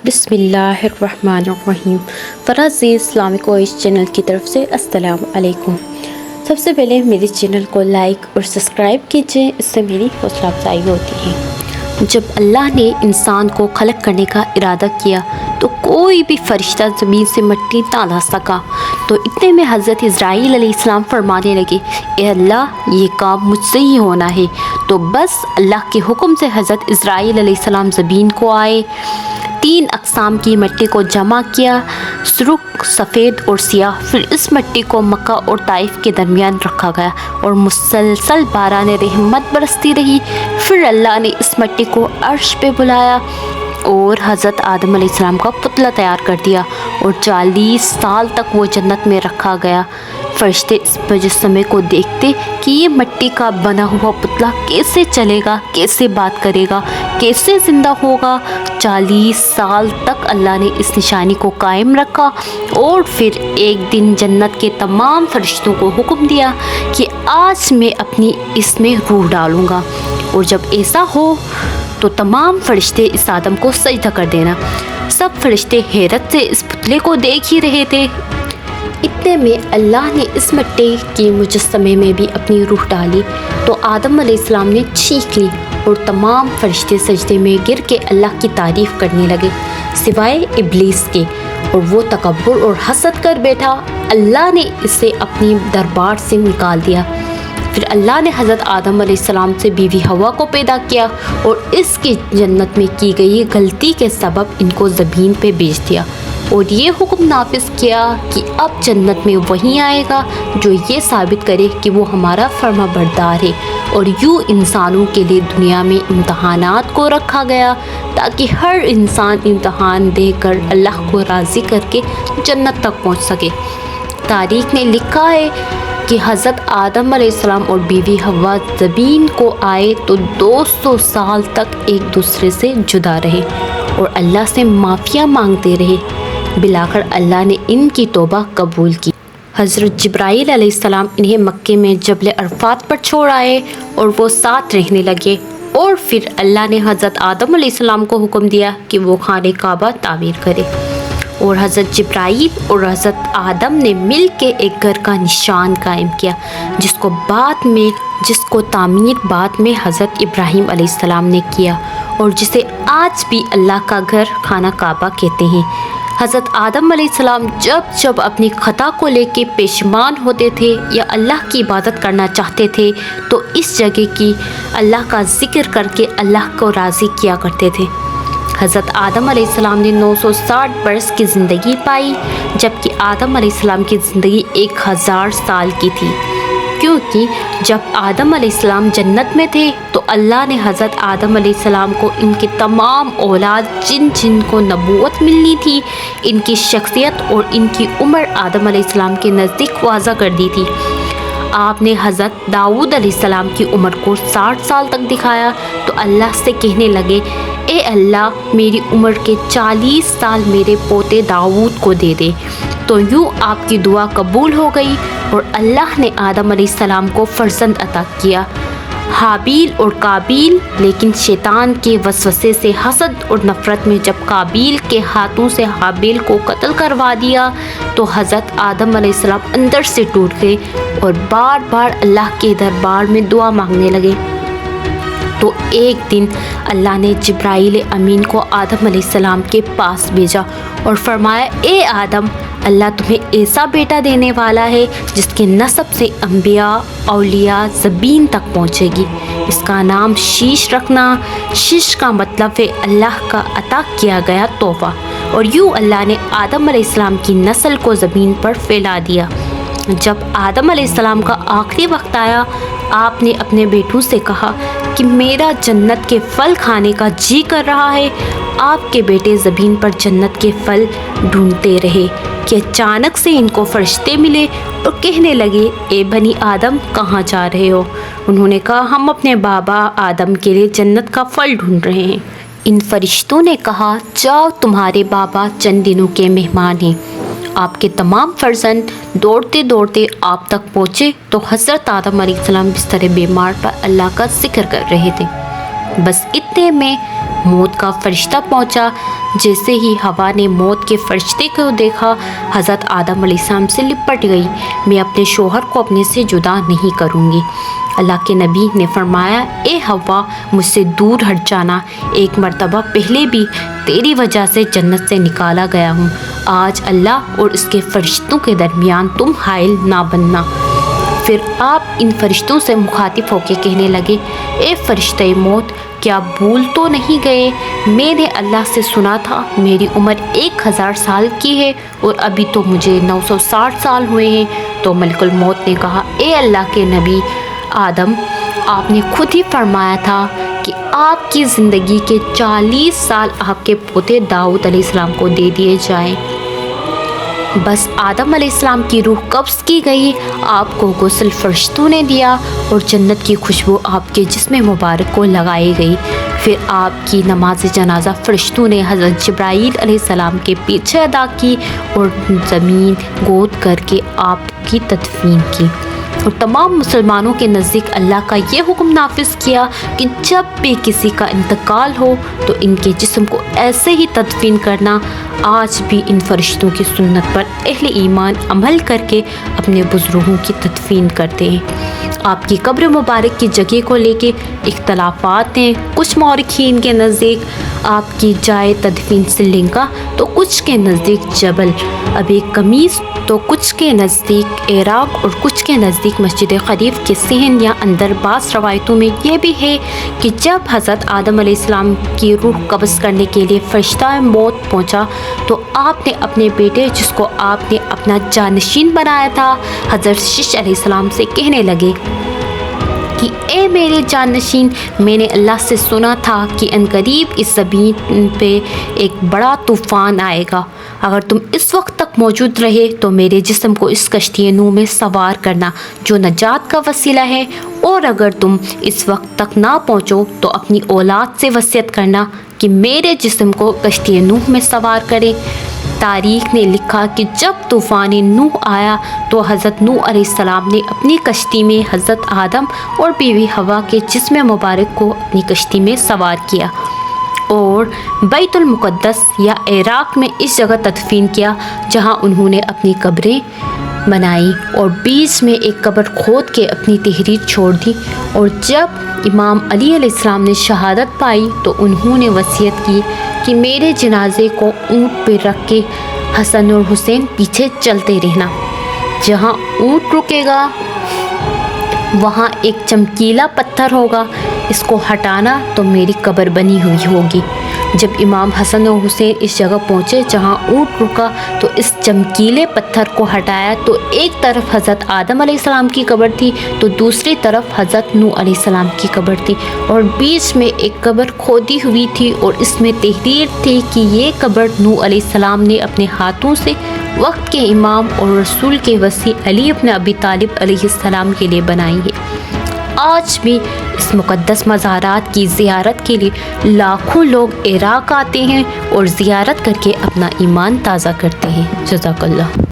بسم اللہ الرحمن الرحیم۔ فراز اسلامک وائس چینل کی طرف سے السلام علیکم۔ سب سے پہلے میرے چینل کو لائک اور سبسکرائب کیجیے، اس سے میری حوصلہ افزائی ہوتی ہے۔ جب اللہ نے انسان کو خلق کرنے کا ارادہ کیا تو کوئی بھی فرشتہ زمین سے مٹی نہ لا سکا، تو اتنے میں حضرت اسرائیل علیہ السلام فرمانے لگے، اے اللہ یہ کام مجھ سے ہی ہونا ہے۔ تو بس اللہ کے حکم سے حضرت اسرائیل علیہ السلام زمین کو آئے، 3 اقسام کی مٹی کو جمع کیا، سرخ، سفید اور سیاہ۔ پھر اس مٹی کو مکہ اور طائف کے درمیان رکھا گیا اور مسلسل باران رحمت برستی رہی۔ پھر اللہ نے اس مٹی کو عرش پہ بلایا اور حضرت آدم علیہ السلام کا پتلا تیار کر دیا اور 40 سال تک وہ جنت میں رکھا گیا۔ فرشتے اس مجسمے کو دیکھتے کہ یہ مٹی کا بنا ہوا پتلا کیسے چلے گا، کیسے بات کرے گا، کیسے زندہ ہوگا۔ 40 سال تک اللہ نے اس نشانی کو قائم رکھا اور پھر ایک دن جنت کے تمام فرشتوں کو حکم دیا کہ آج میں اپنی اس میں روح ڈالوں گا، اور جب ایسا ہو تو تمام فرشتے اس آدم کو سجدہ کر دینا۔ سب فرشتے حیرت سے اس پتلے کو دیکھ ہی رہے تھے۔ اتنے میں اللہ نے اس مٹی کی مجسمے میں بھی اپنی روح ڈالی تو آدم علیہ السلام نے چیخ لی اور تمام فرشتے سجدے میں گر کے اللہ کی تعریف کرنے لگے سوائے ابلیس کے، اور وہ تکبر اور حسد کر بیٹھا۔ اللہ نے اسے اپنی دربار سے نکال دیا۔ پھر اللہ نے حضرت آدم علیہ السلام سے بیوی حوا کو پیدا کیا اور اس کی جنت میں کی گئی غلطی کے سبب ان کو زمین پہ بھیج دیا، اور یہ حکم نافذ کیا کہ اب جنت میں وہی آئے گا جو یہ ثابت کرے کہ وہ ہمارا فرما بردار ہے۔ اور یوں انسانوں کے لیے دنیا میں امتحانات کو رکھا گیا تاکہ ہر انسان امتحان دے کر اللہ کو راضی کر کے جنت تک پہنچ سکے۔ تاریخ نے لکھا ہے کہ حضرت آدم علیہ السلام اور بیوی حوا زمین کو آئے تو 200 سال تک ایک دوسرے سے جدا رہے اور اللہ سے معافیاں مانگتے رہے۔ بلاخر اللہ نے ان کی توبہ قبول کی۔ حضرت جبرائیل علیہ السلام انہیں مکے میں جبل عرفات پر چھوڑ آئے اور وہ ساتھ رہنے لگے، اور پھر اللہ نے حضرت آدم علیہ السلام کو حکم دیا کہ وہ خانہ کعبہ تعمیر کرے، اور حضرت جبرائیل اور حضرت آدم نے مل کے ایک گھر کا نشان قائم کیا جس کو تعمیر بعد میں حضرت ابراہیم علیہ السلام نے کیا، اور جسے آج بھی اللہ کا گھر خانہ کعبہ کہتے ہیں۔ حضرت آدم علیہ السلام جب اپنی خطا کو لے کے پشیمان ہوتے تھے یا اللہ کی عبادت کرنا چاہتے تھے تو اس جگہ کی اللہ کا ذکر کر کے اللہ کو راضی کیا کرتے تھے۔ حضرت آدم علیہ السلام نے 960 برس کی زندگی پائی، جبکہ آدم علیہ السلام کی زندگی 1000 سال کی تھی، کیونکہ جب آدم علیہ السلام جنت میں تھے تو اللہ نے حضرت آدم علیہ السلام کو ان کے تمام اولاد جن کو نبوت ملنی تھی، ان کی شخصیت اور ان کی عمر آدم علیہ السلام کے نزدیک واضح کر دی تھی۔ آپ نے حضرت داؤد علیہ السلام کی عمر کو 60 سال تک دکھایا تو اللہ سے کہنے لگے، اے اللہ میری عمر کے 40 سال میرے پوتے داؤد کو دے دے۔ تو یوں آپ کی دعا قبول ہو گئی اور اللہ نے آدم علیہ السلام کو فرزند عطا کیا، حابیل اور قابیل۔ لیکن شیطان کے وسوسے سے، حسد اور نفرت میں جب قابیل کے ہاتھوں سے حابیل کو قتل کروا دیا تو حضرت آدم علیہ السلام اندر سے ٹوٹ گئے اور بار بار اللہ کے دربار میں دعا مانگنے لگے۔ تو ایک دن اللہ نے جبرائیل امین کو آدم علیہ السلام کے پاس بھیجا اور فرمایا، اے آدم، اللہ تمہیں ایسا بیٹا دینے والا ہے جس کے نسب سے انبیاء، اولیاء زمین تک پہنچے گی۔ اس کا نام شیش رکھنا۔ شیش کا مطلب ہے اللہ کا عطا کیا گیا تحفہ، اور یوں اللہ نے آدم علیہ السلام کی نسل کو زمین پر پھیلا دیا۔ جب آدم علیہ السلام کا آخری وقت آیا، آپ نے اپنے بیٹوں سے کہا کہ میرا جنت کے پھل کھانے کا جی کر رہا ہے۔ آپ کے بیٹے زمین پر جنت کے پھل ڈھونڈتے رہے کہ اچانک سے ان کو فرشتے ملے اور کہنے لگے، اے بنی آدم کہاں جا رہے ہو؟ انہوں نے کہا، ہم اپنے بابا آدم کے لیے جنت کا پھل ڈھونڈ رہے ہیں۔ ان فرشتوں نے کہا، جاؤ تمہارے بابا چند دنوں کے مہمان ہیں۔ آپ کے تمام فرزند دوڑتے دوڑتے آپ تک پہنچے تو حضرت آدم علیہ السلام بستر بیمار پر اللہ کا ذکر کر رہے تھے۔ بس اتنے میں موت کا فرشتہ پہنچا۔ جیسے ہی ہوا نے موت کے فرشتے کو دیکھا، حضرت آدم علیہ السلام سے لپٹ گئی۔ میں اپنے شوہر کو اپنے سے جدا نہیں کروں گی۔ اللہ کے نبی نے فرمایا، اے ہوا، مجھ سے دور ہٹ جانا، ایک مرتبہ پہلے بھی تیری وجہ سے جنت سے نکالا گیا ہوں، آج اللہ اور اس کے فرشتوں کے درمیان تم حائل نہ بننا۔ پھر آپ ان فرشتوں سے مخاطب ہو کے کہنے لگے، اے فرشتہ موت، کیا بھول تو نہیں گئے؟ میں نے اللہ سے سنا تھا میری عمر 1000 سال کی ہے اور ابھی تو مجھے 960 سال ہوئے ہیں۔ تو ملک الموت نے کہا، اے اللہ کے نبی آدم، آپ نے خود ہی فرمایا تھا کہ آپ کی زندگی کے 40 سال آپ کے پوتے داؤد علیہ السلام کو دے دیے جائیں۔ بس آدم علیہ السلام کی روح قبض کی گئی، آپ کو غسل فرشتوں نے دیا اور جنت کی خوشبو آپ کے جسم مبارک کو لگائی گئی۔ پھر آپ کی نماز جنازہ فرشتوں نے حضرت جبرائیل علیہ السلام کے پیچھے ادا کی اور زمین گود کر کے آپ کی تدفین کی، اور تمام مسلمانوں کے نزدیک اللہ کا یہ حکم نافذ کیا کہ جب بھی کسی کا انتقال ہو تو ان کے جسم کو ایسے ہی تدفین کرنا۔ آج بھی ان فرشتوں کی سنت پر اہل ایمان عمل کر کے اپنے بزرگوں کی تدفین کرتے ہیں۔ آپ کی قبر مبارک کی جگہ کو لے کے اختلافات ہیں۔ کچھ مورخین کے نزدیک آپ کی جائے تدفین سری لنکا، تو کچھ کے نزدیک جبل ابی قمیص، تو کچھ کے نزدیک عراق اور کچھ کے نزدیک مسجد قریب کے صحن یا اندر۔ بعض روایتوں میں یہ بھی ہے کہ جب حضرت آدم علیہ السلام کی روح قبض کرنے کے لیے فرشتہ موت پہنچا تو آپ نے اپنے بیٹے، جس کو آپ نے اپنا جانشین بنایا تھا، حضرت شش علیہ السلام سے کہنے لگے کہ اے میرے جانشین، میں نے اللہ سے سنا تھا کہ عنقریب اس زمین پہ ایک بڑا طوفان آئے گا۔ اگر تم اس وقت تک موجود رہے تو میرے جسم کو اس کشتی نوح میں سوار کرنا جو نجات کا وسیلہ ہے، اور اگر تم اس وقت تک نہ پہنچو تو اپنی اولاد سے وصیت کرنا کہ میرے جسم کو کشتی نوح میں سوار کرے۔ تاریخ نے لکھا کہ جب طوفان نوح آیا تو حضرت نوح علیہ السلام نے اپنی کشتی میں حضرت آدم اور بیوی حوا کے جسم مبارک کو اپنی کشتی میں سوار کیا اور بیت المقدس یا عراق میں اس جگہ تدفین کیا جہاں انہوں نے اپنی قبریں بنائی، اور بیچ میں ایک قبر کھود کے اپنی تحریر چھوڑ دی۔ اور جب امام علی علیہ السلام نے شہادت پائی تو انہوں نے وصیت کی کہ میرے جنازے کو اونٹ پہ رکھ کے حسن اور حسین پیچھے چلتے رہنا، جہاں اونٹ رکے گا وہاں ایک چمکیلا پتھر ہوگا، اس کو ہٹانا تو میری قبر بنی ہوئی ہوگی۔ جب امام حسن و حسین اس جگہ پہنچے جہاں اونٹ رکا تو اس چمکیلے پتھر کو ہٹایا تو ایک طرف حضرت آدم علیہ السلام کی قبر تھی تو دوسری طرف حضرت نوح علیہ السلام کی قبر تھی، اور بیچ میں ایک قبر کھودی ہوئی تھی اور اس میں تحریر تھی کہ یہ قبر نوح علیہ السلام نے اپنے ہاتھوں سے وقت کے امام اور رسول کے وصی علی بن ابی طالب علیہ السلام کے لیے بنائی ہے۔ آج بھی اس مقدس مزارات کی زیارت کے لیے لاکھوں لوگ عراق آتے ہیں اور زیارت کر کے اپنا ایمان تازہ کرتے ہیں۔ جزاک اللہ۔